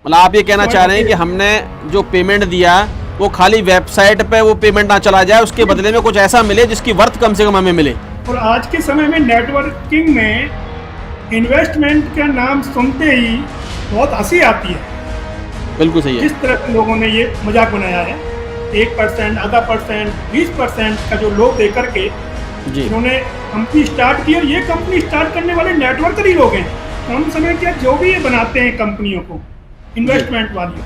मतलब आप ये कहना चाह रहे हैं कि हमने जो पेमेंट दिया वो खाली वेबसाइट पे वो पेमेंट ना चला जाए, उसके बदले में कुछ ऐसा मिले जिसकी वर्थ कम से कम हमें मिले। और आज के समय में नेटवर्किंग में इन्वेस्टमेंट का नाम सुनते ही बहुत हंसी आती है। बिल्कुल सही है। जिस तरह से लोगों ने ये मजाक बनाया है, 1%, आधा परसेंट, 20% का जो लोग दे करके इन्होंने कंपनी स्टार्ट की, और ये कंपनी स्टार्ट करने वाले नेटवर्कर ही लोग हैं। कम समय के जो भी ये बनाते हैं कंपनियों को, इन्वेस्टमेंट वाली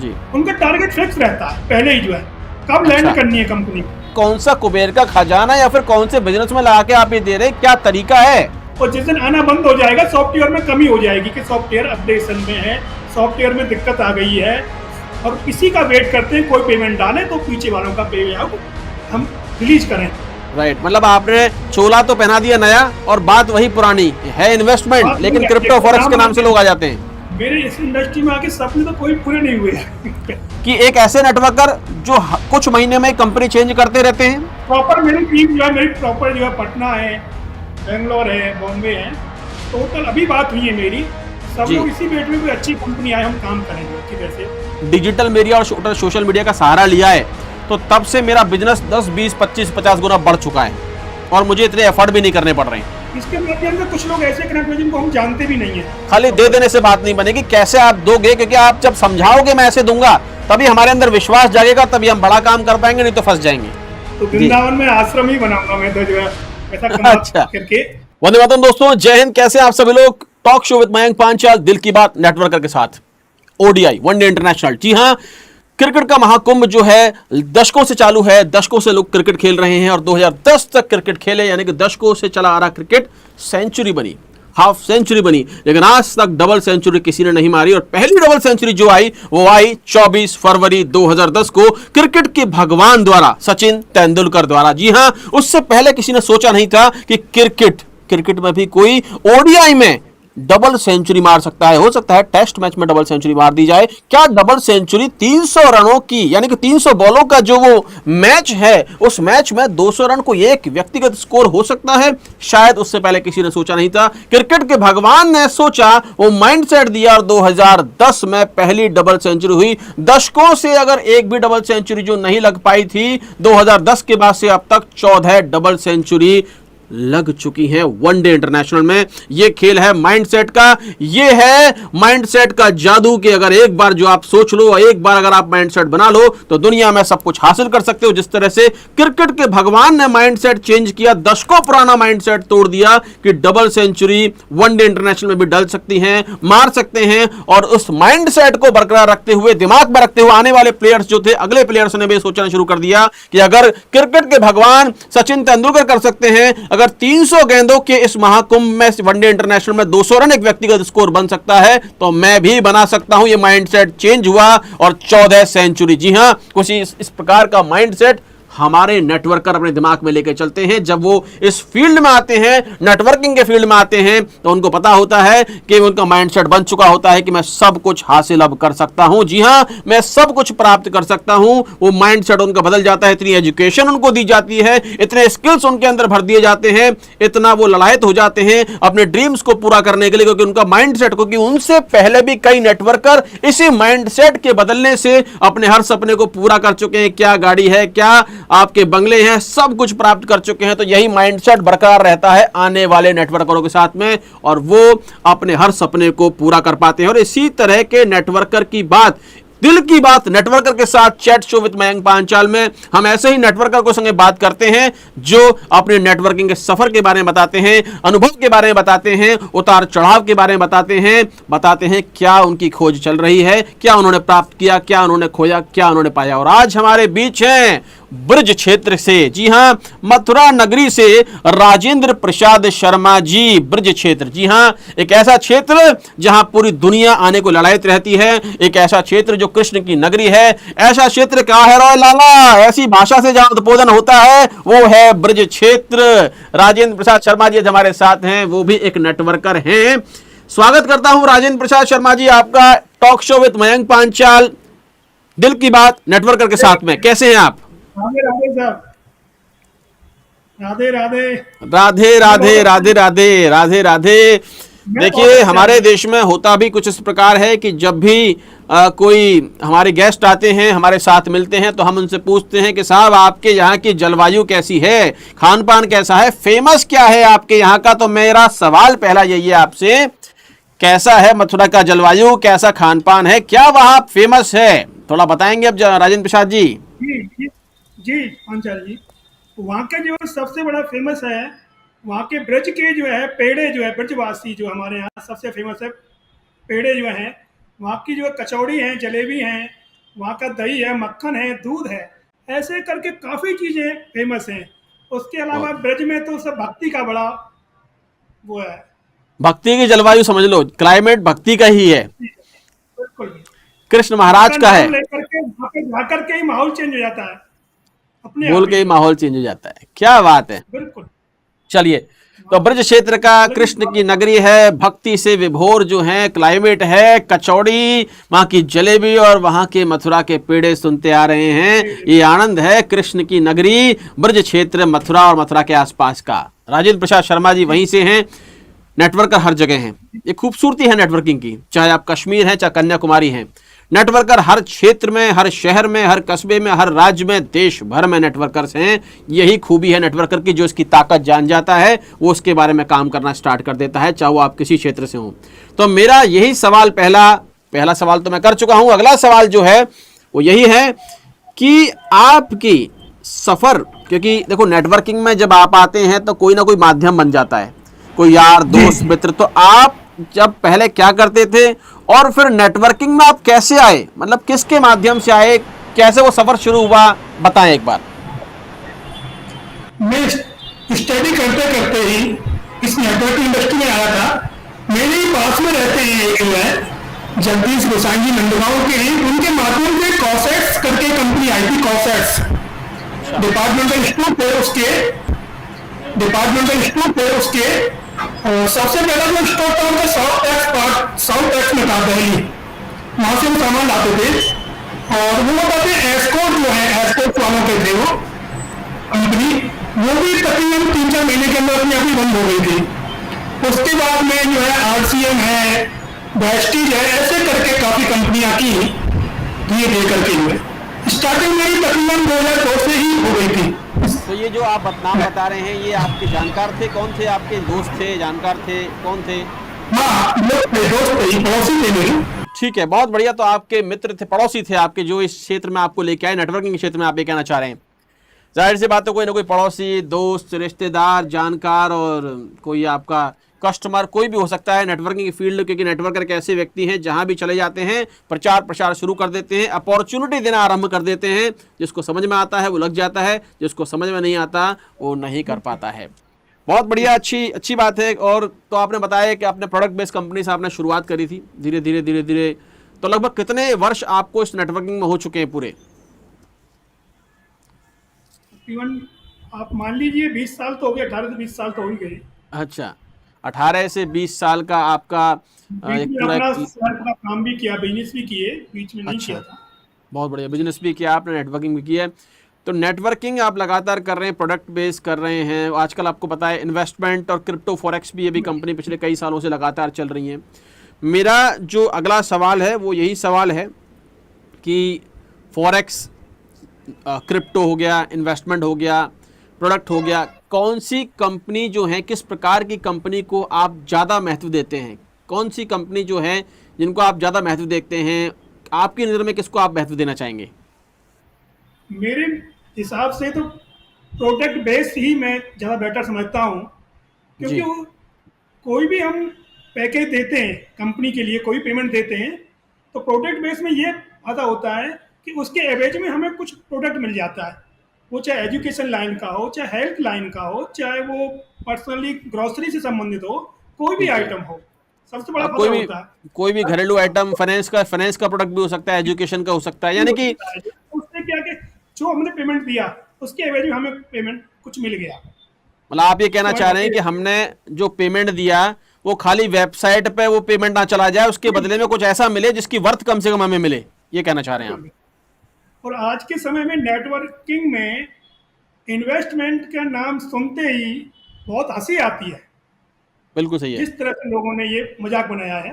जी, उनका टारगेट फिक्स रहता है पहले ही, जो है कब लैंड करनी है कंपनी। कौन सा कुबेर का खजाना या फिर कौन से बिजनेस में लगा के आप ये दे रहे हैं, क्या तरीका है? और जिस दिन आना बंद हो जाएगा, सॉफ्टवेयर में कमी हो जाएगी कि सॉफ्टवेयर अपडेशन में है, सॉफ्टवेयर में दिक्कत आ गई है, और किसी का वेट करते हैं कोई पेमेंट डाले तो पीछे वालों का पे आउट हम रिलीज करें। राइट, मतलब आपने चोला तो पहना दिया नया और बात वही पुरानी है, इन्वेस्टमेंट, लेकिन क्रिप्टो फॉरेक्स के नाम से लोग आ जाते हैं। मेरे इस इंडस्ट्री में आके सपने तो कोई पूरे नहीं हुए कि एक ऐसे नेटवर्कर जो कुछ महीने में कंपनी चेंज करते रहते हैं। प्रॉपर मेरी टीम जो है, मेरी प्रॉपर जो है पटना है, बेंगलोर है, बॉम्बे है, टोटल अभी बात हुई है मेरी, सब लोग इसी वेट में कोई अच्छी कंपनी आए हम काम करेंगे अच्छी तरह से। डिजिटल मीडिया और सोशल मीडिया का सहारा लिया है तो तब से मेरा बिजनेस 10, 20, 25, 50 गुना बढ़ चुका है और मुझे इतने एफर्ट भी नहीं करने पड़ रहे हैं। इसके माध्यम से कुछ लोग ऐसे कनेक्ट हुए जिनको हम जानते भी नहीं है। खाली दे देने से बात नहीं बनेगी, कैसे आप दोगे, क्योंकि आप जब समझाओगे मैं ऐसे दूंगा तभी हमारे अंदर विश्वास जागेगा, तभी हम बड़ा काम कर पाएंगे, नहीं तो फंस जाएंगे। तो वृंदावन में आश्रम ही बनाऊंगा मैं तो, जो है ऐसा कमाल करके। वंदे मातरम दोस्तों, जय हिंद। कैसे आप सभी लोग? Talk show with Mayank Panchal, दिल की बात नेटवर्कर के साथ, ओडीआई वनडे इंटरनेशनल। जी हाँ, क्रिकेट का महाकुंभ जो है दशकों से चालू है, दशकों से लोग क्रिकेट खेल रहे हैं और 2010 तक क्रिकेट खेले, यानी कि दशकों से चला आ रहा क्रिकेट सेंचुरी बनी, हाफ सेंचुरी बनी, लेकिन आज तक डबल सेंचुरी किसी ने नहीं मारी। और पहली डबल सेंचुरी जो आई वो आई 24 फरवरी 2010 को क्रिकेट के भगवान द्वारा, सचिन तेंदुलकर द्वारा। जी हां, उससे पहले किसी ने सोचा नहीं था कि क्रिकेट में भी कोई ओडीआई में डबल सेंचुरी मार सकता है। हो सकता है टेस्ट मैच में डबल सेंचुरी मार दी जाए। क्या डबल सेंचुरी 300 रनों की, यानी कि 300 बॉलों का जो वो मैच है, उस मैच में 200 रन को एक व्यक्तिगत स्कोर हो सकता है? शायद उससे पहले किसी ने सोचा नहीं था। क्रिकेट के भगवान ने सोचा, वो माइंडसेट दिया और 2010 में पहली डबल सेंचुरी हुई। दशकों से अगर एक भी डबल सेंचुरी जो नहीं लग पाई थी, 2010 के बाद से अब तक 14 डबल सेंचुरी लग चुकी हैं वनडे इंटरनेशनल में। ये खेल है माइंडसेट का, ये है माइंडसेट का जादू कि अगर एक बार जो आप सोच लो, एक बार अगर आप माइंडसेट बना लो तो दुनिया में सब कुछ हासिल कर सकते हो। जिस तरह से क्रिकेट के भगवान ने माइंडसेट चेंज किया, दशकों पुराना माइंडसेट तोड़ दिया कि डबल सेंचुरी वनडे इंटरनेशनल में भी डल सकती हैं, मार सकते हैं। और उस माइंडसेट को बरकरार रखते हुए, दिमाग में रखते हुए आने वाले प्लेयर्स जो थे, अगले प्लेयर्स ने भी सोचना शुरू कर दिया कि अगर क्रिकेट के भगवान सचिन तेंदुलकर कर सकते हैं, अगर 300 गेंदों के इस महाकुंभ में वनडे इंटरनेशनल में 200 रन एक व्यक्तिगत स्कोर बन सकता है, तो मैं भी बना सकता हूं। यह माइंडसेट चेंज हुआ और 14 सेंचुरी। जी हां, कुछ इस प्रकार का माइंडसेट हमारे नेटवर्कर अपने दिमाग में लेकर चलते हैं। जब वो इस फील्ड में आते हैं, नेटवर्किंग के फील्ड में आते हैं, तो उनको पता होता है कि उनका माइंडसेट बन चुका होता है कि मैं सब कुछ हासिल अब कर सकता हूं। जी हां, मैं सब कुछ प्राप्त कर सकता हूं। वो माइंडसेट उनका बदल जाता है, इतनी एजुकेशन उनको दी जाती है, इतने स्किल्स उनके अंदर भर दिए जाते हैं, इतना वो ललायत हो जाते हैं अपने ड्रीम्स को पूरा करने के लिए, क्योंकि उनका माइंडसेट, क्योंकि उनसे पहले भी कई नेटवर्कर इसी माइंडसेट के बदलने से अपने हर सपने को पूरा कर चुके हैं। क्या गाड़ी है, क्या आपके बंगले हैं, सब कुछ प्राप्त कर चुके हैं। तो यही माइंडसेट बरकरार रहता है आने वाले नेटवर्करों के साथ में, और वो अपने हर सपने को पूरा कर पाते हैं। और इसी तरह के नेटवर्कर की बात, दिल की बात नेटवर्कर के साथ chat show with Mayank Panchal में हम ऐसे ही नेटवर्कर को संगे बात करते हैं जो अपने नेटवर्किंग के सफर के बारे में बताते हैं, अनुभव के बारे में बताते हैं, उतार चढ़ाव के बारे में बताते हैं क्या उनकी खोज चल रही है, क्या उन्होंने प्राप्त किया, क्या उन्होंने खोया, क्या उन्होंने पाया। और आज हमारे बीच हैं ब्रज क्षेत्र से, जी हां, मथुरा नगरी से राजेंद्र प्रसाद शर्मा जी। ब्रज क्षेत्र, जी हां, एक ऐसा क्षेत्र जहां पूरी दुनिया आने को ललायत रहती है, एक ऐसा क्षेत्र जो कृष्ण की नगरी है। ऐसा क्षेत्र क्या है रॉय लाला? ऐसी भाषा से जहां उद्बोधन होता है वो है ब्रज क्षेत्र। राजेंद्र प्रसाद शर्मा जी हमारे साथ हैं, वो भी एक नेटवर्कर हैं। स्वागत करता हूं राजेंद्र प्रसाद शर्मा जी आपका talk show with Mayank Panchal, दिल की बात नेटवर्कर के साथ में। कैसे हैं आप? राधे राधे साहब, राधे राधे राधे राधे राधे राधे राधे राधे। मैं बहुत देखिए अच्छा हमारे हूँ। देश में होता भी कुछ इस प्रकार है कि जब भी कोई हमारे गेस्ट आते हैं, हमारे साथ मिलते हैं, तो हम उनसे पूछते हैं कि साहब आपके यहाँ की जलवायु कैसी है, खान पान कैसा है, फेमस क्या है आपके यहाँ का। तो मेरा सवाल पहला यही है आपसे, कैसा है मथुरा का जलवायु, कैसा खान पान है, क्या वहाँ फेमस है, थोड़ा बताएंगे अब राजेंद्र प्रसाद जी। जी जी जी पांचाल जी, वहाँ का जो सबसे बड़ा फेमस है, वहाँ के ब्रज के जो है पेड़े जो है, ब्रजवासी जो हमारे यहाँ सबसे फेमस है, पेड़े जो हैं, वहाँ की जो कचौड़ी हैं, जलेबी हैं, वहाँ का दही है, मक्खन है, दूध है, ऐसे करके काफ़ी चीज़ें फेमस हैं। उसके अलावा बहुत ब्रज में तो सब भक्ति का बड़ा वो है। भक्ति की जलवायु समझ लो, क्लाइमेट भक्ति का ही है, बिल्कुल। कृष्ण वहाँ महाराज का का है, नाम लेकर के वहाँ पे जाकर के ही माहौल चेंज हो जाता है अपने बोल आप के ही। ही माहौल चेंज हो जाता है, क्या बात है। बिल्कुल। चलिए, तो वहाँ ब्रज क्षेत्र का अलग ही कृष्ण की नगरी है, भक्ति से विभोर जो है क्लाइमेट है, कचौड़ी, वहाँ की जलेबी और वहाँ के मथुरा के पेड़े सुनते आ रहे हैं, ये आनंद है कृष्ण की नगरी, ब्रज क्षेत्र मथुरा और मथुरा के आसपास का। राजेंद्र प्रसाद शर्मा जी वहीं से हैं, नेटवर्कर हर जगह हैं, ये खूबसूरती है नेटवर्किंग की, चाहे आप कश्मीर हैं चाहे कन्याकुमारी हैं, नेटवर्कर हर क्षेत्र में, हर शहर में, हर कस्बे में, हर राज्य में, देश भर में नेटवर्कर्स हैं। यही खूबी है नेटवर्कर की, जो इसकी ताकत जान जाता है वो उसके बारे में काम करना स्टार्ट कर देता है, चाहे वो आप किसी क्षेत्र से हो। तो मेरा यही सवाल, पहला सवाल तो मैं कर चुका हूं, अगला सवाल जो है वो यही है कि आपकी सफर, क्योंकि देखो नेटवर्किंग में जब आप आते हैं तो कोई ना कोई माध्यम बन जाता है, कोई यार दोस्त मित्र, तो आप जब पहले क्या करते थे और फिर नेटवर्किंग में आप कैसे आए, मतलब किसके माध्यम से आए, कैसे वो सफर शुरू हुआ, बताएं एक बार। मैं स्टडी करते करते ही इस नेटवर्क इंडस्ट्री में आया था। मेरे ही पास में रहते हैं एक जो है जगदीश गोसाई जी नंदगांव के हैं, उनके माध्यम से कॉसेट्स करके कंपनी आई थी, कॉसेट्स डिपार्टमेंटल स्टोर थे उसके, डिपार्टमेंटल स्टोर थे उसके। और सबसे पहला जो स्टोर था उनका साउथ टैक्स में था दिल्ली, वहां से वो सामान लाते थे। और वो बताते एस्कोट जो है, एस्कोट वालों के थे वो कंपनी, वो भी तकरीबन 3-4 महीने के अंदर अपनी अभी बंद हो गई थी। उसके बाद में जो है आरसीएम है, वेस्टीज है, ऐसे करके काफी कंपनियां की, ये दे करके जो है स्टार्टिंग में ही तकरीबन 2002 से ही हो गई थी। तो ये जो आप नाम बता रहे हैं, ये आपके जानकार थे, कौन थे आपके दोस्त थे, जानकार थे, कौन थे? हाँ, दोस्त थे, पड़ोसी थे मेरे। ठीक है, बहुत बढ़िया। तो आपके मित्र थे, पड़ोसी थे आपके, जो इस क्षेत्र में आपको लेके आए, नेटवर्किंग के क्षेत्र में आप ये कहना चाह रहे हैं। जाहिर सी बात है, कोई ना कोई पड़ोसी, दोस्त, रिश्तेदार, जानकार और कोई आपका कस्टमर, कोई भी हो सकता है नेटवर्किंग की फील्ड, क्योंकि नेटवर्कर एक ऐसे व्यक्ति हैं जहां भी चले जाते हैं प्रचार प्रसार शुरू कर देते हैं, अपॉर्चुनिटी देना आरंभ कर देते हैं। जिसको समझ में आता है वो लग जाता है, जिसको समझ में नहीं आता वो नहीं कर पाता है। बहुत बढ़िया, अच्छी बात है। और तो आपने बताया कि आपने प्रोडक्ट बेस्ड कंपनी से आपने शुरुआत करी थी, धीरे धीरे धीरे धीरे, तो लगभग कितने वर्ष आपको इस नेटवर्किंग में हो चुके हैं पूरे? तकरीबन आप मान लीजिए 20 साल तो हो गए, 18 से 20 साल तो हो ही गए। अच्छा, 18 से 20 साल का आपका बीच एक में पूरा अपना एक, सर का काम भी किया, बिजनेस भी किए, बीच में नहीं किया अच्छा, था। बहुत बढ़िया, बिजनेस भी किया आपने, नेटवर्किंग भी किया है। तो नेटवर्किंग आप लगातार कर रहे हैं, प्रोडक्ट बेस कर रहे हैं, आजकल आपको पता है इन्वेस्टमेंट और क्रिप्टो फॉरेक्स भी, ये भी कंपनी पिछले कई सालों से लगातार चल रही हैं। मेरा जो अगला सवाल है वो यही सवाल है कि फॉरेक्स, क्रिप्टो हो गया, इन्वेस्टमेंट हो गया, प्रोडक्ट हो गया, कौन सी कंपनी जो है, किस प्रकार की कंपनी को आप ज़्यादा महत्व देते हैं, कौन सी कंपनी जो है जिनको आप ज़्यादा महत्व देखते हैं, आपकी नज़र में किसको आप महत्व देना चाहेंगे? मेरे हिसाब से तो प्रोडक्ट बेस ही मैं ज़्यादा बेटर समझता हूँ, क्योंकि जी, वो कोई भी हम पैकेज देते हैं कंपनी के लिए, कोई पेमेंट देते हैं, तो प्रोडक्ट बेस में ये फायदा होता है कि उसके एवरेज में हमें कुछ प्रोडक्ट मिल जाता है, वो चाहे एजुकेशन लाइन का हो, चाहे हेल्थ लाइन का हो, चाहे वो पर्सनली ग्रोसरी से संबंधित हो, कोई भी ठीक है। आइटम हो, सबसे बड़ा अब फायदा होता है। कोई भी घरेलू आइटम, फाइनेंस का प्रोडक्ट भी हो सकता है, एजुकेशन का हो सकता है, भी यानी हो कि सकता है, उससे क्या कि जो हमने पेमेंट दिया उसके एवरेज में हमें पेमेंट कुछ मिल गया, मतलब आप ये कहना तो चाह रहे हैं कि हमने जो पेमेंट दिया वो खाली वेबसाइट पे वो पेमेंट ना चला जाए, उसके बदले में कुछ ऐसा मिले जिसकी वर्थ कम से कम हमें मिले, ये कहना चाह रहे हैं आप? और आज के समय में नेटवर्किंग में इन्वेस्टमेंट का नाम सुनते ही बहुत हंसी आती है। बिल्कुल सही है। जिस तरह से लोगों ने ये मजाक बनाया है,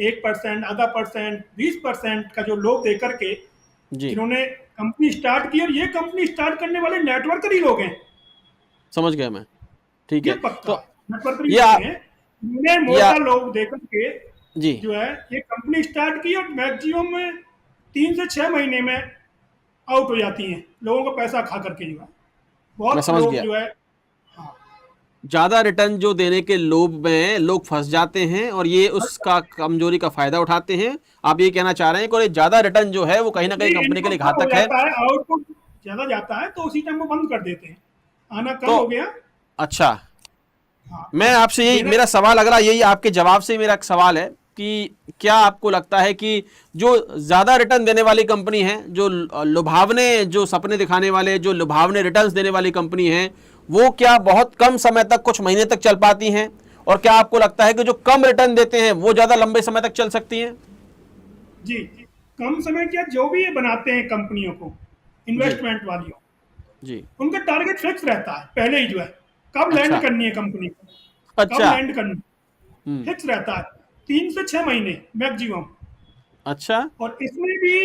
1%, आधा परसेंट, 20% का जो लोग दे करके जी, जिन्होंने कंपनी स्टार्ट की, और ये कंपनी स्टार्ट करने वाले नेटवर्कर ही लोग हैं, समझ गया मैं। ठीक ये है। पक्का तो नेटवर्कर ही ये लोग हैं। इन्हें या मोटा लोग दे करके जी, जो है ये कंपनी स्टार्ट की, और मैक्सिमम में 3 से 6 महीने में आउट हो जाती हैं, लोगों का पैसा खा करके जो है। मैं बहुत समझ लोग गया। जो है, हाँ, ज्यादा रिटर्न जो देने के लोभ में लोग फंस जाते हैं और ये उसका कमजोरी का फायदा उठाते हैं। आप ये कहना चाह रहे हैं कि और ज्यादा रिटर्न जो है वो कहीं ना कहीं नहीं, कंपनी के इनको लिए कम हो घातक है। जाता है, आउटपुट ज्यादा जाता है तो उसी टाइम वो बंद कर देते हैं, आना कम तो हो गया। अच्छा, हाँ, मैं अब आपसे यही देना। मेरा सवाल, अगला यही आपके जवाब से मेरा एक सवाल है कि क्या आपको लगता है कि जो ज्यादा रिटर्न देने वाली कंपनी है, जो लुभावने, जो सपने दिखाने वाले, जो लुभावने रिटर्न्स देने वाली कंपनी है, वो क्या बहुत कम समय तक, कुछ महीने तक चल पाती हैं? और क्या आपको लगता है कि जो कम रिटर्न देते हैं वो ज्यादा लंबे समय तक चल सकती हैं? जी, कम समय क्या, जो भी ये बनाते हैं कंपनियों को, जी, इन्वेस्टमेंट वालियों, जी। उनका टारगेट फिक्स रहता है पहले ही जो है, कब लैंड अच्छा, करनी है कंपनी को, कब अच्छा। लैंड करनी, हम्म। फिक्स रहता है, 3 से 6 महीने मैक्सिमम। अच्छा। और इसमें भी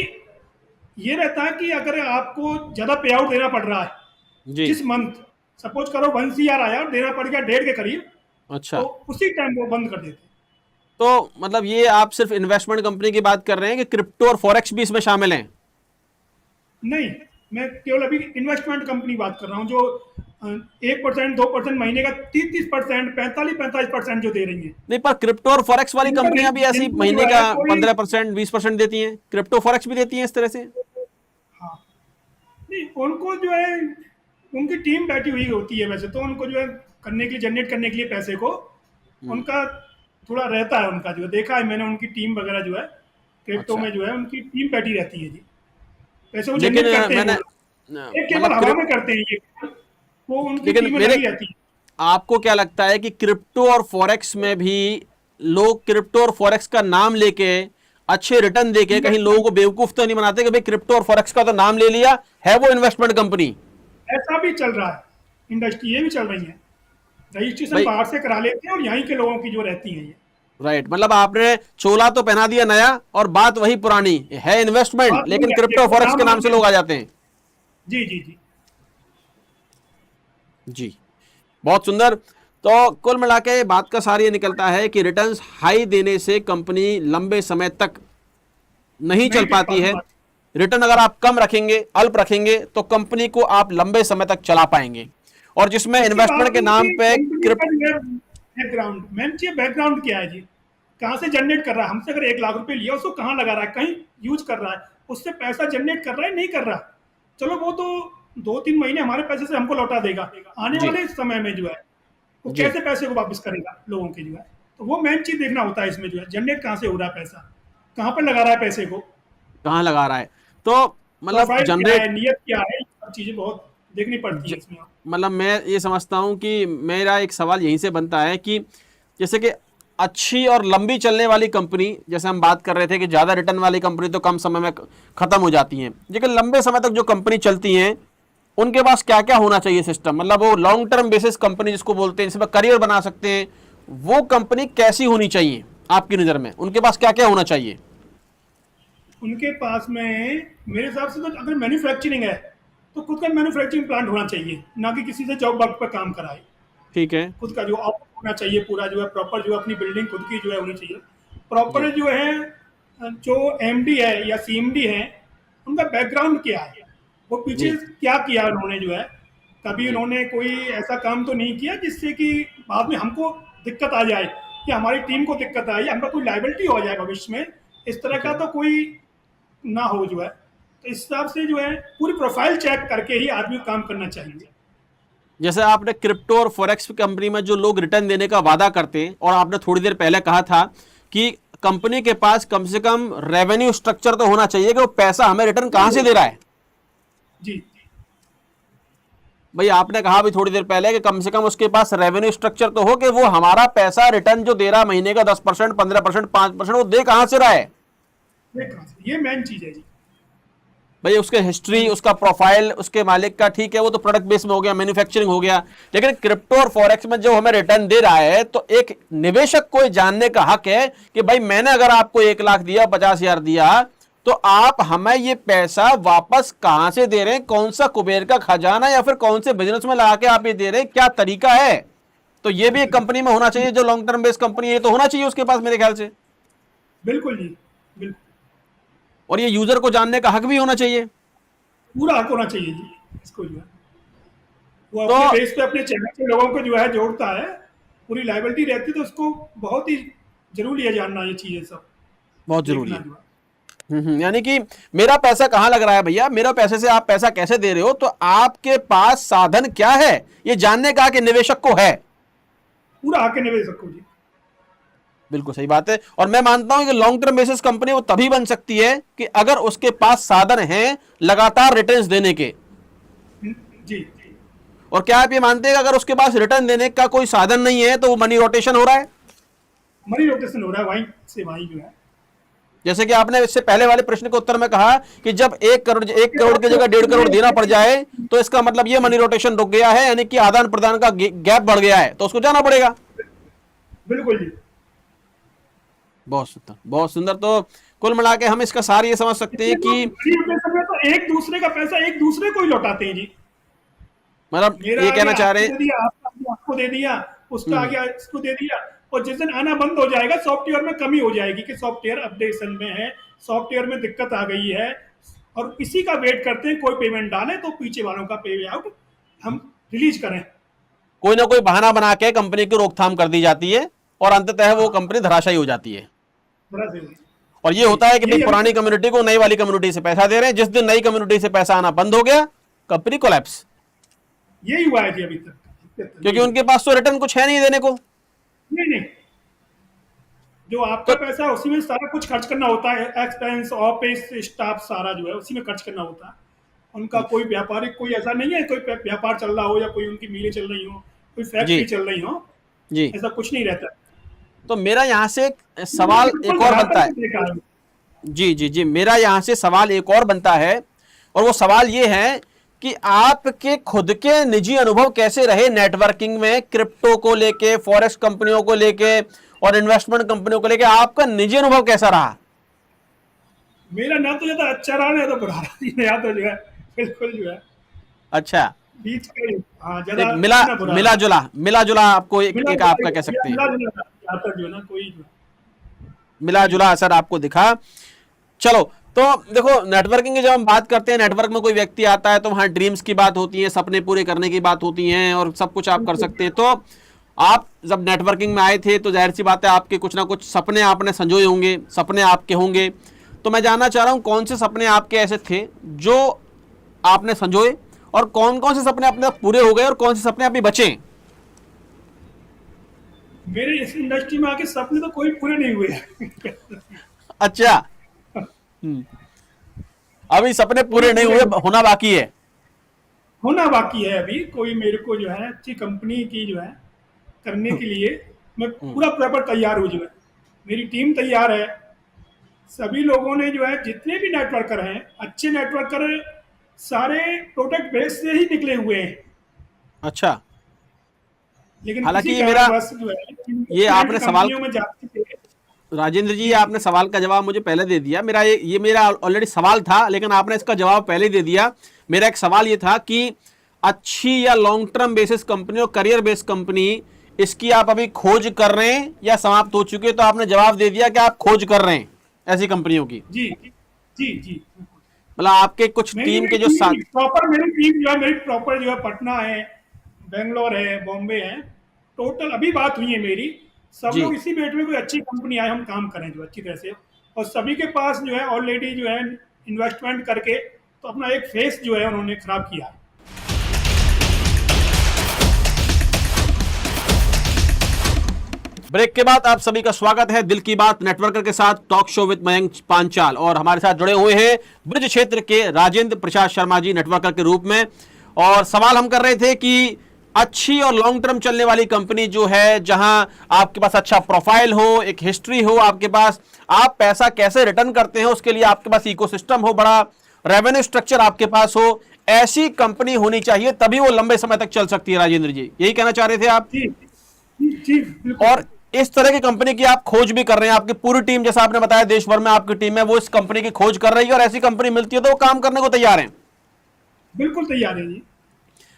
ये रहता है कि अगर आपको ज्यादा पे आउट देना पड़ रहा है जी। जिस मंथ, सपोज करो 1 CR आया और देना पड़ गया 1.5 के करीब, अच्छा, तो उसी टाइम वो बंद कर देते हैं। तो मतलब ये आप सिर्फ इन्वेस्टमेंट कंपनी की बात कर रहे हैं कि क्रिप्टो और फॉरेक्स भी इसमें शामिल हैं? नहीं, मैं केवल अभी इन्वेस्टमेंट कंपनी बात कर रहा हूँ, जो 1%, 2% महीने का, 30-30%, 45-45% जो दे रही है। नहीं, पर क्रिप्टो और फॉरेक्स वाली जिनका कंपनियां भी ऐसी जिनको जो महीने का है कोई, 15%, 20% देती हैं। क्रिप्टो फॉरेक्स भी देती हैं इस तरह से? हाँ, नहीं, उनको जो है उनकी टीम बैठी हुई होती है, वैसे तो उनको जो है करने के लिए, जनरेट करने के लिए पैसे को, हम्म। उनका थोड़ा रहता है, उनका जो है देखा है मैंने, उनकी टीम वगैरह जो है क्रिप्टो अच्छा, में जो है उनकी टीम बैठी रहती है जी, पैसे वो लेकिन जनरेट करते हैं वो मैंने लोग। एक केवल मतलब हवा में करते हैं ये, वो उनकी लेकिन टीमें मेरे, लगी रहती है। आपको क्या लगता है कि क्रिप्टो और फॉरेक्स में भी लोग क्रिप्टो और फॉरेक्स का नाम लेके अच्छे रिटर्न देके कहीं लोगों को बेवकूफ तो नहीं बनाते कि भाई क्रिप्टो और फॉरेक्स का तो नाम ले लिया है, वो इन्वेस्टमेंट कंपनी? ऐसा भी चल रहा है, इंडस्ट्री ये भी चल रही है, रजिस्ट्रेशन भाई, बाहर से करा लेते हैं और यहीं के लोगों की जो रहती हैं ये। राइट, मतलब आपने चोला तो पहना दिया नया और बात वही पुरानी है, इन्वेस्टमेंट, बात वही लेकिन है, क्रिप्टो ये फॉरेक्स नाम के नाम अलग से है। लोग आ जाते हैं। जी जी जी। जी, बहुत सुंदर। तो कुल मिला के बात का सार ये निकलता है कि रिटर्न्स हाई देने से कंपनी लंबे समय तक नहीं चल नहीं टिक पाती पाती है। बात। रिटर्न अगर आप कम रखेंगे, अल्प रखेंगे, तो कंपनी को आप लंबे समय तक चला पाएंगे। और जिसमें उसके इन्वेस्टमेंट के बावजूद नाम भी पे कंपनी का जो है बैकग्राउंड, मेन चीज बैकग्राउंड क्या है जी, कहाँ से जनरेट कर रहा है, हमसे अगर 1 लाख रुपए लिया उसको कहाँ लगा रहा है, कहीं यूज कर रहा है, उससे पैसा जनरेट कर रहा है नहीं कर रहा, चलो वो तो 2-3 महीने हमारे पैसे से हमको लौटा देगा, आने जी, वाले समय में जो है वो जी, कैसे पैसे को वापस करेगा लोगों के जो है। तो वो मेन चीज देखना होता है इसमें, जो है जनरेट कहाँ से हो रहा है पैसा, कहाँ पर लगा रहा है पैसे को, कहाँ लगा रहा है। तो मतलब प्रोफाइल क्या जनरेट है, नियत क्या है, ये सब चीजें बहुत देखनी पड़ती ज, है इसमें। मतलब मैं ये समझता हूं कि मेरा एक सवाल यहीं से बनता है कि जैसे कि अच्छी और लंबी चलने वाली कंपनी, जैसे हम बात कर रहे थे कि ज़्यादा रिटर्न वाली कंपनी तो कम समय में ख़त्म हो जाती हैं, लेकिन लंबे समय तक जो कंपनी चलती हैं उनके पास क्या क्या होना चाहिए सिस्टम, मतलब वो लॉन्ग टर्म बेसिस कंपनी जिसको बोलते हैं, जिसमें करियर बना सकते हैं, वो कंपनी कैसी होनी चाहिए आपकी नज़र में? उनके पास क्या क्या होना चाहिए? उनके पास में मेरे हिसाब से तो अगर मैन्युफैक्चरिंग है तो खुद का मैन्युफैक्चरिंग प्लांट होना चाहिए, ना कि किसी से जॉब वर्क पर काम कराए। ठीक है। खुद का जो आउटपुट होना चाहिए पूरा, जो है प्रॉपर, जो अपनी बिल्डिंग खुद की जो है होनी चाहिए प्रॉपर, जी, जो है जो एमडी है या सीएमडी है, उनका बैकग्राउंड क्या है, वो पीछे जी, क्या किया उन्होंने, जो है कभी जी, उन्होंने कोई ऐसा काम तो नहीं किया जिससे कि बाद में हमको दिक्कत आ जाए या हमारी टीम को दिक्कत आए या हम पर कोई लाइबिलिटी हो जाए भविष्य में, इस तरह का ओके। तो कोई ना हो जो है। तो इस हिसाब से जो है पूरी प्रोफाइल चेक करके ही आदमी को काम करना चाहिए। जैसे आपने क्रिप्टो और फॉरेक्स कंपनी में जो लोग रिटर्न देने का वादा करते हैं, और आपने थोड़ी देर पहले कहा था कि कंपनी के पास कम से कम रेवेन्यू स्ट्रक्चर तो होना चाहिए कि वो पैसा हमें रिटर्न कहां से दे रहा है। जी, भाई आपने कहा भी थोड़ी देर पहले कि कम से कम उसके पास रेवेन्यू स्ट्रक्चर तो हो कि वो हमारा पैसा रिटर्न जो दे रहा है महीने का 10%, 15%, 5%, वो दे कहां से रहा है। ये कहाँ से, ये मेन चीज है जी। भाई उसके हिस्ट्री, उसका प्रोफाइल, उसके मालिक का, ठीक है वो तो प्रोडक्ट बेस में हो गया, मैन्युफैक्चरिंग हो गया, लेकिन क्रिप्टो और फॉरेक्स में जो हमें रिटर्न दे रहा है, तो एक निवेशक को जानने का हक है कि भाई मैंने अगर आपको 1 लाख दिया, 50,000 दिया, तो आप हमें ये पैसा वापस कहां से दे रहे हैं, कौन सा कुबेर का खजाना या फिर कौन से बिजनेस में लगा के आप ये दे रहे हैं, क्या तरीका है। तो ये भी एक कंपनी में होना चाहिए, जो लॉन्ग टर्म बेस्ड कंपनी है, तो होना चाहिए उसके पास मेरे ख्याल से। बिल्कुल जी, बिल्कुल। और ये यूजर को जानने का हक भी होना चाहिए, पूरा हक होना चाहिए जी इसको, जो है वो तो अपने बेस पे अपने चैनल के लोगों को जो है जोड़ता है, पूरी लाइबिलिटी रहती है, तो उसको बहुत ही जरूरी है जानना ये चीजें सब, बहुत जरूरी देखना है। जो है। यानी कि मेरा पैसा कहां लग रहा है भैया, मेरा पैसे से आप पैसा कैसे दे रहे हो, तो आपके पास साधन क्या है ये जानने का कि निवेशक को है। पूरा हक है निवेशक को जी। बिल्कुल सही बात है। और मैं मानता हूं कि लॉन्ग टर्म बेसिस कंपनी वो तभी बन सकती है कि अगर उसके पास साधन हैं लगातार रिटर्न्स देने के। जी जी। और क्या आप ये मानते हैं कि अगर उसके पास रिटर्न देने का कोई साधन नहीं है तो वो मनी रोटेशन हो रहा है। मनी रोटेशन हो रहा है वहीं से वहीं जो है। जैसे कि आपने इससे पहले वाले प्रश्न के उत्तर में कहा कि जब 1 करोड़ की जगह 1.5 करोड़ देना पड़ जाए तो इसका मतलब ये मनी रोटेशन रुक गया है, यानी कि आदान प्रदान का गैप बढ़ गया है, तो उसको जाना पड़ेगा। बिल्कुल जी। बहुत सुंदर, बहुत सुंदर। तो कुल मिला के हम इसका सार ये समझ सकते हैं कि तो एक दूसरे का पैसा एक दूसरे को ही लौटाते हैं जी। मतलब मेरा ये आ कहना गया, चाह आपको रहे दे हैं। दिया, आपको दे दिया, उसका आ गया, इसको दे दिया, और जिस दिन आना बंद हो जाएगा सॉफ्टवेयर में कमी हो जाएगी कि सॉफ्टवेयर अपडेशन में है, सॉफ्टवेयर में दिक्कत आ गई है, और इसी का वेट करते हैं कोई पेमेंट डाले तो पीछे वालों का पे आउट हम रिलीज करें। कोई ना कोई बहाना बना के कंपनी की रोकथाम कर दी जाती है और अंततः वो कंपनी धराशायी हो जाती है। बड़ा सही। और ये होता है कि भाई यही पुरानी कम्युनिटी को नई वाली कम्युनिटी से पैसा दे रहे हैं, जिस दिन नई कम्युनिटी से पैसा आना बंद हो गया कंपनी कोलैप्स, यही हुआ है जी अभी तक। क्योंकि उनके पास तो रिटर्न कुछ है नहीं देने को। नहीं नहीं, जो आपका पैसा है उसी में सारा कुछ खर्च करना होता है, एक्सपेंस, ऑफिस स्टाफ सारा जो है उसी में खर्च करना होता है। उनका कोई व्यापारिक कोई ऐसा नहीं है, कोई व्यापार चल रहा हो या कोई उनकी मिलें चल रही हो, कोई फैक्ट्री जी चल रही हो, जी। ऐसा कुछ नहीं रहता। तो मेरा यहां से सवाल एक और बनता है। जी जी जी, मेरा यहां से सवाल एक और बनता है, और वो सवाल ये है कि आपके खुद के निजी अनुभव कैसे रहे नेटवर्किंग में, क्रिप्टो को लेके, फॉरेक्स कंपनियों को लेके और इन्वेस्टमेंट कंपनियों को लेके आपका निजी अनुभव कैसा रहा। मेरा ना तो ज्यादा अच्छा रहा ना तो बुरा रहा, या तो जो है बिल्कुल जो है अच्छा, बीच का। हाँ, एक ज्यादा मिला ना बुरा मिला जुला आपको एक मिला आपका कह सकते हैं, ज्यादा जो है ना कोई जो मिला जुला असर आपको दिखा। चलो, तो देखो नेटवर्किंग की जब हम बात करते हैं, नेटवर्क में कोई व्यक्ति आता है तो वहां ड्रीम्स की बात होती है, सपने पूरे करने की बात होती है, और सब कुछ आप कर सकते हैं। तो आप जब नेटवर्किंग में आए थे तो जाहिर सी बात है आपके कुछ ना कुछ सपने आपने संजोए होंगे, सपने आपके होंगे। तो मैं जानना चाह रहा हूं कौन से सपने आपके ऐसे थे जो आपने संजोए, और कौन कौन से सपने अपने पूरे हो गए और कौन से सपने अभी बचे। मेरे इस इंडस्ट्री में आके सपने तो कोई पूरे नहीं हुए। अच्छा, अभी सपने पूरे नहीं हुए, होना बाकी है। होना बाकी है अभी। कोई मेरे को जो है अच्छी कंपनी की जो है करने के लिए मैं पूरा प्रॉपर तैयार हूँ, जो है मेरी टीम तैयार है। सभी लोगों ने जो है जितने भी नेटवर्कर हैं, अच्छे नेटवर्कर सारे प्रोडक्ट बेस से ही निकले हुए हैं। अच्छा, लेकिन हालांकि किसी ये मेरा कारणवश जो है ये आपने सवाल, कंपनियों में जाते थे। राजेंद्र जी, आपने सवाल का जवाब मुझे पहले दे दिया। मेरा ये मेरा ऑलरेडी सवाल था, लेकिन आपने इसका जवाब पहले दे दिया। मेरा एक सवाल ये था कि अच्छी या लॉन्ग टर्म बेसिस कंपनी और करियर बेस्ड कंपनी, इसकी आप अभी खोज कर रहे हैं या समाप्त हो चुकी है। तो आपने जवाब दे दिया कि आप खोज कर रहे हैं ऐसी कंपनियों की। जी जी जी। मतलब आपके कुछ टीम के जो साथ प्रॉपर मेरी टीम जो है, मेरी प्रॉपर जो है पटना है, बेंगलोर है, बॉम्बे है, टोटल अभी बात हुई है मेरी। सब जी, लोग इसी वेट में कोई अच्छी कंपनी आए हम काम करें जो अच्छी तरह से, और सभी के पास जो है ऑलरेडी जो है इन्वेस्टमेंट करके तो अपना एक फेस जो है उन्होंने खराब किया है। ब्रेक के बाद आप सभी का स्वागत है दिल की बात नेटवर्कर के साथ, talk show with Mayank Panchal. और हमारे साथ जुड़े हुए हैं ब्रिज क्षेत्र के राजेंद्र प्रसाद शर्मा जी नेटवर्कर के रूप में। और सवाल हम कर रहे थे कि अच्छी और लॉन्ग टर्म चलने वाली कंपनी जो है, जहां आपके पास अच्छा प्रोफाइल हो, एक हिस्ट्री हो आपके पास, आप पैसा कैसे रिटर्न करते हैं उसके लिए आपके पास इकोसिस्टम हो बड़ा, रेवेन्यू स्ट्रक्चर आपके पास हो, ऐसी कंपनी होनी चाहिए, तभी वो लंबे समय तक चल सकती है। राजेंद्र जी, यही कहना चाह रहे थे आप? जी जी जी, बिल्कुल। और इस तरह की कंपनी की आप खोज भी कर रहे हैं, आपकी पूरी टीम, जैसा आपने बताया देश भर में आपकी टीम है, वो इस कंपनी की खोज कर रही है, और ऐसी कंपनी मिलती है तो वो काम करने को तैयार है। बिल्कुल तैयार है जी।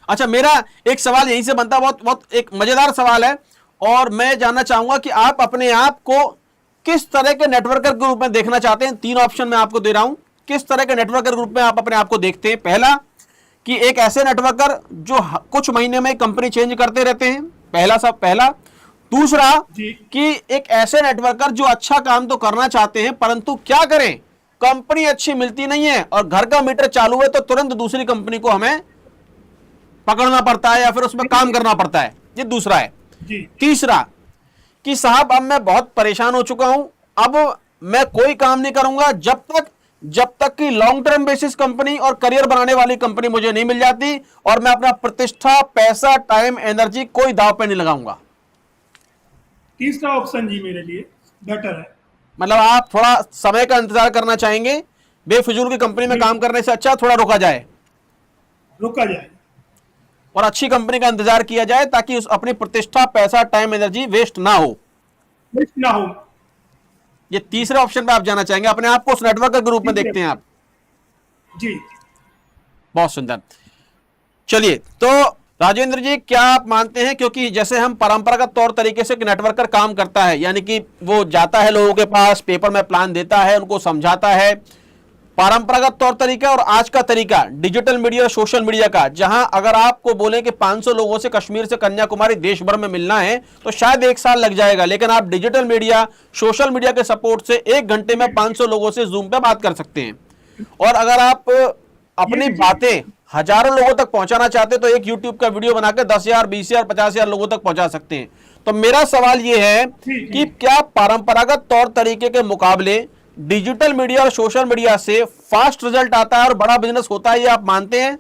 अच्छा, मेरा एक सवाल यहीं से बनता है, बहुत बहुत एक मजेदार सवाल है, और मैं जानना चाहूंगा कि आप अपने आप को किस तरह के नेटवर्कर के रूप में देखना चाहते हैं। 3 ऑप्शन मैं आपको दे रहा हूं, किस तरह के नेटवर्कर के रूप में आप अपने आप को देखते हैं। पहला, कि एक ऐसे नेटवर्कर जो कुछ महीने में कंपनी चेंज करते रहते हैं, पहला। दूसरा, जी कि एक ऐसे नेटवर्कर जो अच्छा काम तो करना चाहते हैं, परंतु क्या करें, कंपनी अच्छी मिलती नहीं है, और घर का मीटर चालू है तो तुरंत दूसरी कंपनी को हमें पकड़ना पड़ता है या फिर उसमें काम करना पड़ता है। ये दूसरा है। जी तीसरा, कि साहब अब मैं बहुत परेशान हो चुका हूं, अब मैं कोई काम नहीं करूंगा जब तक कि लॉन्ग टर्म बेसिस कंपनी और करियर बनाने वाली कंपनी मुझे नहीं मिल जाती, और मैं अपना प्रतिष्ठा, पैसा, टाइम, एनर्जी कोई दांव पे नहीं लगाऊंगा। तीसरा ऑप्शन जी मेरे लिए बेटर है। मतलब आप थोड़ा समय का इंतजार करना चाहेंगे, बेफिजूल की कंपनी में काम करने से अच्छा थोड़ा रुका जाए रुका जाए। और अच्छी कंपनी का इंतजार किया जाए, ताकि उस अपनी प्रतिष्ठा, पैसा, टाइम, एनर्जी वेस्ट ना हो। मिस ना हो। ये तीसरे ऑप्शन पे आप जाना चाहेंगे, अपने आप को उस नेटवर्कर के रूप में देखते हैं आप। जी बहुत सुंदर। चलिए, तो राजेंद्र जी, क्या आप मानते हैं, क्योंकि जैसे हम परंपरागत तौर तरीके से नेटवर्कर काम करता है, यानी कि वो जाता है लोगों के पास, पेपर में प्लान देता है, उनको समझाता है, परंपरागत तौर तरीका और आज का तरीका डिजिटल मीडिया और सोशल मीडिया का, जहां अगर आपको बोले कि 500 लोगों से कश्मीर से कन्याकुमारी देश भर में मिलना है तो शायद 1 साल लग जाएगा, लेकिन आप डिजिटल मीडिया, सोशल मीडिया के सपोर्ट से 1 घंटे में 500 लोगों से जूम पे बात कर सकते हैं। और अगर आप अपनी बातें हजारों लोगों तक पहुंचाना चाहते हैं तो एक यूट्यूब का वीडियो बनाकर 10,000, 20,000, 50,000 लोगों तक पहुंचा सकते हैं। तो मेरा सवाल यह है कि क्या परंपरागत तौर तरीके के मुकाबले डिजिटल मीडिया और सोशल मीडिया से फास्ट रिजल्ट आता है और बड़ा बिजनेस होता है, ये आप मानते हैं?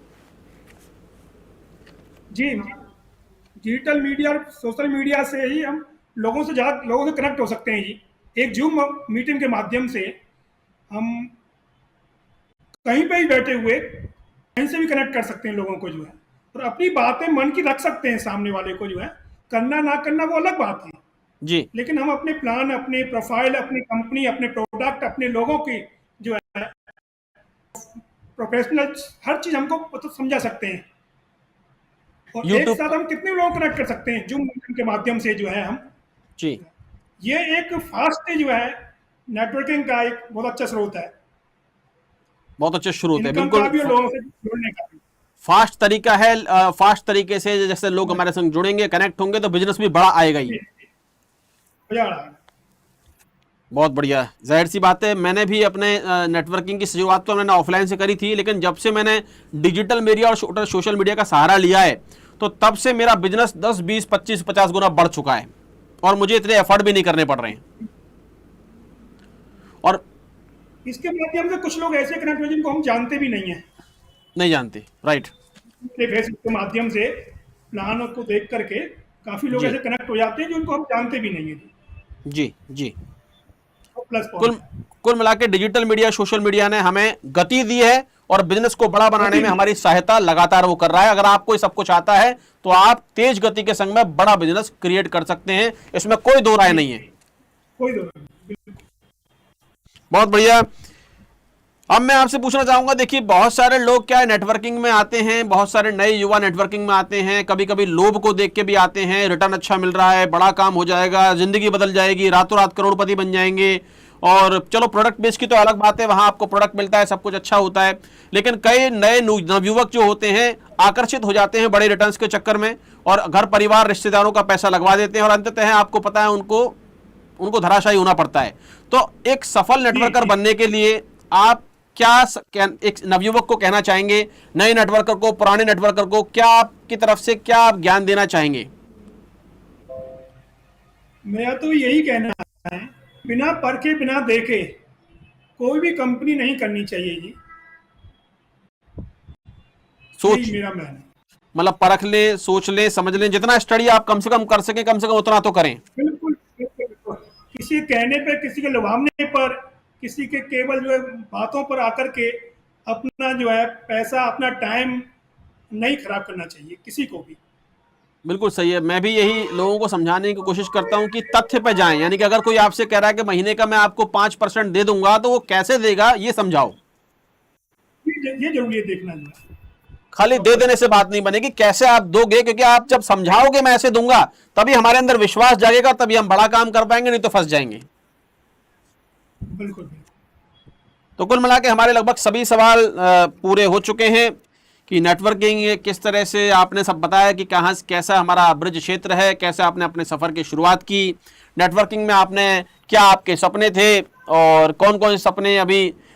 जी, डिजिटल मीडिया और सोशल मीडिया से ही हम लोगों से कनेक्ट हो सकते हैं जी। एक जूम मीटिंग के माध्यम से हम कहीं पे ही बैठे हुए कहीं से भी कनेक्ट कर सकते हैं लोगों को जो है, और अपनी बातें मन की रख सकते हैं सामने वाले को जो है। करना ना करना वो अलग बात है जी लेकिन हम अपने प्लान, अपने प्रोफाइल, अपनी कंपनी, अपने प्रोडक्ट, अपने लोगों की जो है प्रोफेशनल हर चीज हमको मतलब समझा सकते हैं। और एक यूट्यूब। साथ हम कितने लोगों को कनेक्ट कर सकते हैं जूम मीटिंग के माध्यम से जो है हम। जी, ये एक फास्ट जो है नेटवर्किंग का एक बहुत अच्छा स्रोत है, बहुत अच्छे शुरू होते हैं, इनकम का भी और बिल्कुल लोगों से जुड़ने का भी। फास्ट तरीका है। फास्ट तरीके से जैसे लोग हमारे संग जुड़ेंगे, कनेक्ट होंगे, तो बिजनेस भी बड़ा आएगा ही। मजा आ रहा है। बहुत बढ़िया, जाहिर सी बात है, मैंने भी अपने नेटवर्किंग की शुरुआत तो मैंने ऑफलाइन से करी थी, लेकिन जब से मैंने डिजिटल मीडिया और सोशल मीडिया का सहारा लिया है तो तब से मेरा बिजनेस 10, 20, 25, 50 गुना बढ़ चुका है, और मुझे इतने एफर्ट भी नहीं करने पड़ रहे हैं। और इसके माध्यम से कुछ लोग ऐसे कनेक्ट हुए जिनको हम जानते भी नहीं है। नहीं जानते, राइट। फेसबुक के माध्यम से प्लान को देख करके काफी लोग जी ऐसे कनेक्ट हो जाते हैं जो उनको हम जानते भी नहीं है जी जी। प्लस कुल पॉइंट। कुल मिला के डिजिटल मीडिया, सोशल मीडिया ने हमें गति दी है और बिजनेस को बड़ा बनाने में हमारी सहायता लगातार वो कर रहा है। अगर आपको ये सब कुछ आता है तो आप तेज गति के संग में बड़ा बिजनेस क्रिएट कर सकते हैं, इसमें कोई दो राय नहीं है। कोई दो नहीं। बहुत बढ़िया। अब मैं आपसे पूछना चाहूंगा, देखिए बहुत सारे लोग क्या है नेटवर्किंग में आते हैं, बहुत सारे नए युवा नेटवर्किंग में आते हैं, कभी कभी लोभ को देख के भी आते हैं, रिटर्न अच्छा मिल रहा है, बड़ा काम हो जाएगा, जिंदगी बदल जाएगी, रातों रात करोड़पति बन जाएंगे। और चलो प्रोडक्ट बेस की तो अलग बात है, वहां आपको प्रोडक्ट मिलता है, सब कुछ अच्छा होता है, लेकिन कई नए नवयुवक जो होते हैं आकर्षित हो जाते हैं बड़े रिटर्न्स के चक्कर में, और घर परिवार रिश्तेदारों का पैसा लगवा देते हैं, और अंततः आपको पता है उनको धराशायी होना पड़ता है। तो एक सफल नेटवर्कर बनने के लिए आप क्या एक नवयुवक को कहना चाहेंगे, नए नेटवर्कर को, पुराने नेटवर्कर को, क्या आपकी तरफ से क्या आप ज्ञान देना चाहेंगे? मेरा तो यही कहना है, बिना परखे बिना देखे कोई भी कंपनी नहीं करनी चाहिए जी। सोच, मेरा मैन मतलब परख लें, सोच लें, समझ लें, जितना स्टडी आप कम से कम कर सकें, कम से कम उतना तो करें। बिल्कुल, बिल्कुल। किसी कहने पे, किसी के लुभावने पर, किसी के केवल जो है बातों पर आकर के अपना जो है पैसा, अपना टाइम नहीं खराब करना चाहिए किसी को भी। बिल्कुल सही है। मैं भी यही लोगों को समझाने की कोशिश करता हूं कि तथ्य पे जाएं, यानी कि अगर कोई आपसे कह रहा है कि महीने का मैं आपको 5% दे दूंगा, तो वो कैसे देगा ये समझाओ। ये जरूरी है देखना जो है। खाली दे देने से बात नहीं बनेगी, कैसे आप दोगे, क्योंकि आप जब समझाओगे मैं ऐसे दूंगा, तभी हमारे अंदर विश्वास जागेगा, तभी हम बड़ा काम कर पाएंगे, नहीं तो फंस जाएंगे। बिल्कुल। तो कुल मिला के हमारे लगभग सभी सवाल पूरे हो चुके हैं कि नेटवर्किंग किस तरह से, आपने सब बताया कि कहाँ कैसा हमारा ब्रिज क्षेत्र है, कैसे आपने अपने सफ़र की शुरुआत की नेटवर्किंग में, आपने क्या आपके सपने थे और कौन कौन से सपने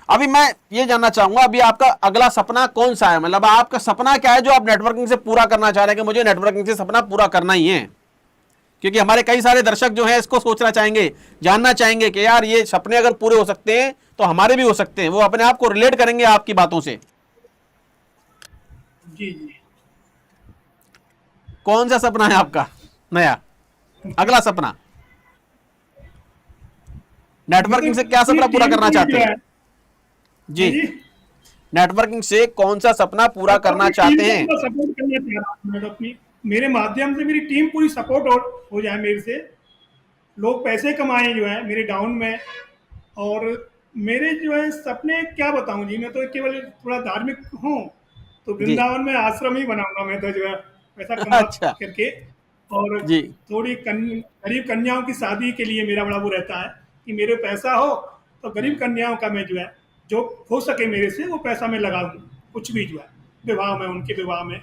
अभी मैं ये जानना चाहूँगा, अभी आपका अगला सपना कौन सा है, मतलब आपका सपना क्या है जो आप नेटवर्किंग से पूरा करना चाह रहे हैं कि मुझे नेटवर्किंग से सपना पूरा करना ही है। क्योंकि हमारे कई सारे दर्शक जो हैं इसको सोचना चाहेंगे, जानना चाहेंगे कि यार ये सपने अगर पूरे हो सकते हैं तो हमारे भी हो सकते हैं, वो अपने आप को रिलेट करेंगे आपकी बातों से। जी जी। कौन सा सपना है आपका नया अगला सपना? नेटवर्किंग से क्या सपना पूरा करना चाहते हैं जी? नेटवर्किंग से कौन सा सपना पूरा करना चाहते हैं? सपोर्ट करना चाह रहा हूं, मेरे माध्यम से मेरी टीम पूरी सपोर्ट हो जाए मेरे से, लोग पैसे कमाएं जो है मेरे डाउन में। और मेरे जो है सपने क्या बताऊं जी, मैं तो केवल थोड़ा धार्मिक हूँ, तो वृंदावन में आश्रम ही बनाऊंगा मैं तो जो है पैसा कमा अच्छा करके। और जी, थोड़ी गरीब कन्याओं की शादी के लिए मेरा बड़ा वो रहता है कि मेरे पैसा हो तो गरीब कन्याओं का मैं जो है जो हो सके मेरे से वो पैसा मैं लगा दूं, कुछ भी जो है विवाह में, उनके विवाह में।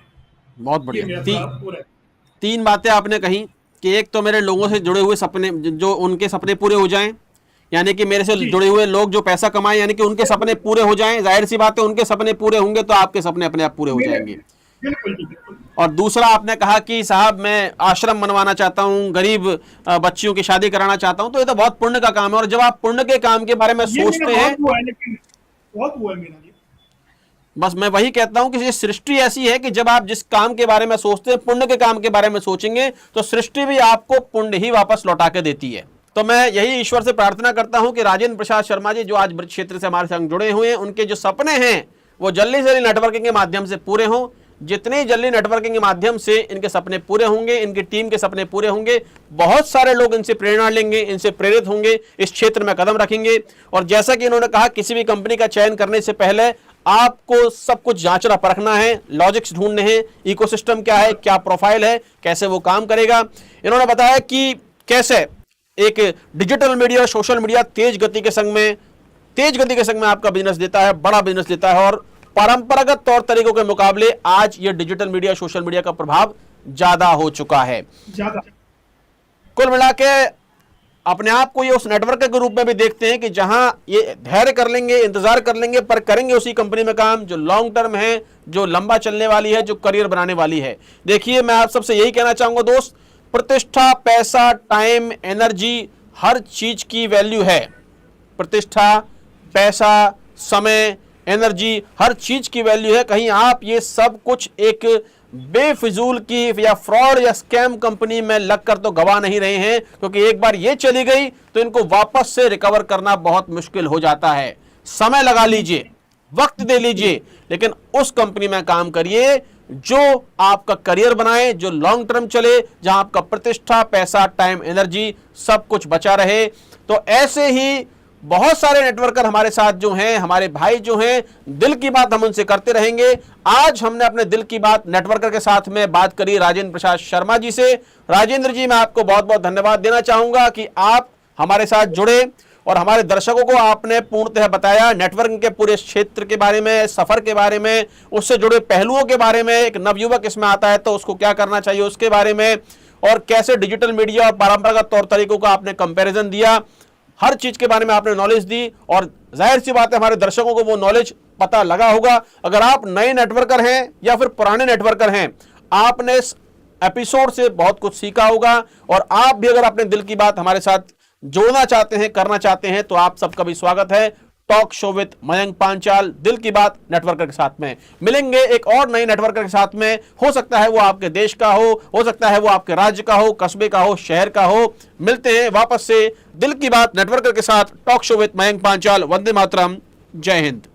बहुत ये बढ़िया। मेरा थोड़ा वो रहता है। 3 बातें आपने कही कि एक तो मेरे लोगों से जुड़े हुए सपने, जो उनके सपने पूरे हो जाएं, यानी कि मेरे से जी। जुड़े हुए लोग जो पैसा कमाएं, यानी कि उनके सपने पूरे हो जाएं। जाहिर सी बात है उनके सपने पूरे होंगे तो आपके सपने अपने आप पूरे हो जाएंगे। बिल्कुल जी, बिल्कुल। और दूसरा आपने कहा कि साहब मैं आश्रम बनवाना चाहता हूं, गरीब बच्चियों की शादी कराना चाहता हूं, तो ये तो बहुत पुण्य का काम है। और जब आप पुण्य के काम के बारे में ये मेरा सोचते हैं, बहुत वो है, लेकिन बहुत वो है मेरा जी। बस मैं वही कहता हूं कि ये सृष्टि ऐसी है कि जब आप जिस काम के बारे में सोचते हैं, पुण्य के काम के बारे में सोचेंगे, तो सृष्टि भी आपको पुण्य ही वापस लौटा के देती है। तो मैं यही ईश्वर से प्रार्थना करता हूं कि राजेंद्र प्रसाद शर्मा जी जो आज ब्रज क्षेत्र से हमारे संग जुड़े हुए हैं, उनके जो सपने हैं वो जल्दी से जल्दी नेटवर्किंग के माध्यम से पूरे हों। जितनी जल्दी नेटवर्किंग के माध्यम से इनके सपने पूरे होंगे, इनकी टीम के सपने पूरे होंगे, बहुत सारे लोग इनसे प्रेरणा लेंगे, इनसे प्रेरित होंगे, इस क्षेत्र में कदम रखेंगे। और जैसा कि इन्होंने कहा, किसी भी कंपनी का चयन करने से पहले आपको सब कुछ जांचना परखना है, लॉजिक्स ढूंढने हैं, इकोसिस्टम क्या है, क्या प्रोफाइल है, कैसे वो काम करेगा। इन्होंने बताया कि कैसे एक डिजिटल मीडिया, सोशल मीडिया तेज गति के संग में आपका बिजनेस देता है, बड़ा बिजनेस देता है। और परंपरागत तौर तरीकों के मुकाबले आज ये डिजिटल मीडिया, सोशल मीडिया का प्रभाव ज्यादा हो चुका है। ज्यादा। कुल मिला के अपने आप को ये उस नेटवर्क के रूप में भी देखते हैं कि जहां ये धैर्य कर लेंगे, इंतजार कर लेंगे, पर करेंगे उसी कंपनी में काम जो लॉन्ग टर्म है, जो लंबा चलने वाली है, जो करियर बनाने वाली है। देखिए, मैं आप सबसे यही कहना चाहूंगा दोस्त, प्रतिष्ठा, पैसा, टाइम, एनर्जी, हर चीज की वैल्यू है। प्रतिष्ठा, पैसा, समय, एनर्जी, हर चीज की वैल्यू है। कहीं आप ये सब कुछ एक बेफिजूल की या फ्रॉड या स्कैम कंपनी में लगकर तो गवा नहीं रहे हैं, क्योंकि एक बार ये चली गई तो इनको वापस से रिकवर करना बहुत मुश्किल हो जाता है। समय लगा लीजिए, वक्त दे लीजिए, लेकिन उस कंपनी में काम करिए जो आपका करियर बनाए, जो लॉन्ग टर्म चले, जहां आपका प्रतिष्ठा, पैसा, टाइम, एनर्जी सब कुछ बचा रहे। तो ऐसे ही बहुत सारे नेटवर्कर हमारे साथ जो हैं, हमारे भाई जो हैं, दिल की बात हम उनसे करते रहेंगे। आज हमने अपने दिल की बात नेटवर्कर के साथ में बात करी राजेंद्र प्रसाद शर्मा जी से। राजेंद्र जी, मैं आपको बहुत बहुत धन्यवाद देना चाहूंगा कि आप हमारे साथ जुड़े और हमारे दर्शकों को आपने पूर्णतः बताया नेटवर्किंग के पूरे क्षेत्र के बारे में, सफर के बारे में, उससे जुड़े पहलुओं के बारे में। एक नवयुवक इसमें आता है तो उसको क्या करना चाहिए उसके बारे में, और कैसे डिजिटल मीडिया और परंपरागत तौर तरीकों का आपने कंपैरिजन दिया। हर चीज के बारे में आपने नॉलेज दी और जाहिर सी बात है हमारे दर्शकों को वो नॉलेज पता लगा होगा। अगर आप नए नेटवर्कर हैं या फिर पुराने नेटवर्कर हैं, आपने इस एपिसोड से बहुत कुछ सीखा होगा। और आप भी अगर अपने दिल की बात हमारे साथ जोड़ना चाहते हैं, करना चाहते हैं, तो आप सबका भी स्वागत है talk show with Mayank Panchal, दिल की बात नेटवर्कर के साथ में। मिलेंगे एक और नए नेटवर्कर के साथ में। हो सकता है वो आपके देश का हो सकता है वो आपके राज्य का हो, कस्बे का हो, शहर का हो। मिलते हैं वापस से दिल की बात नेटवर्कर के साथ, talk show with Mayank Panchal. Vande Mataram, जय हिंद।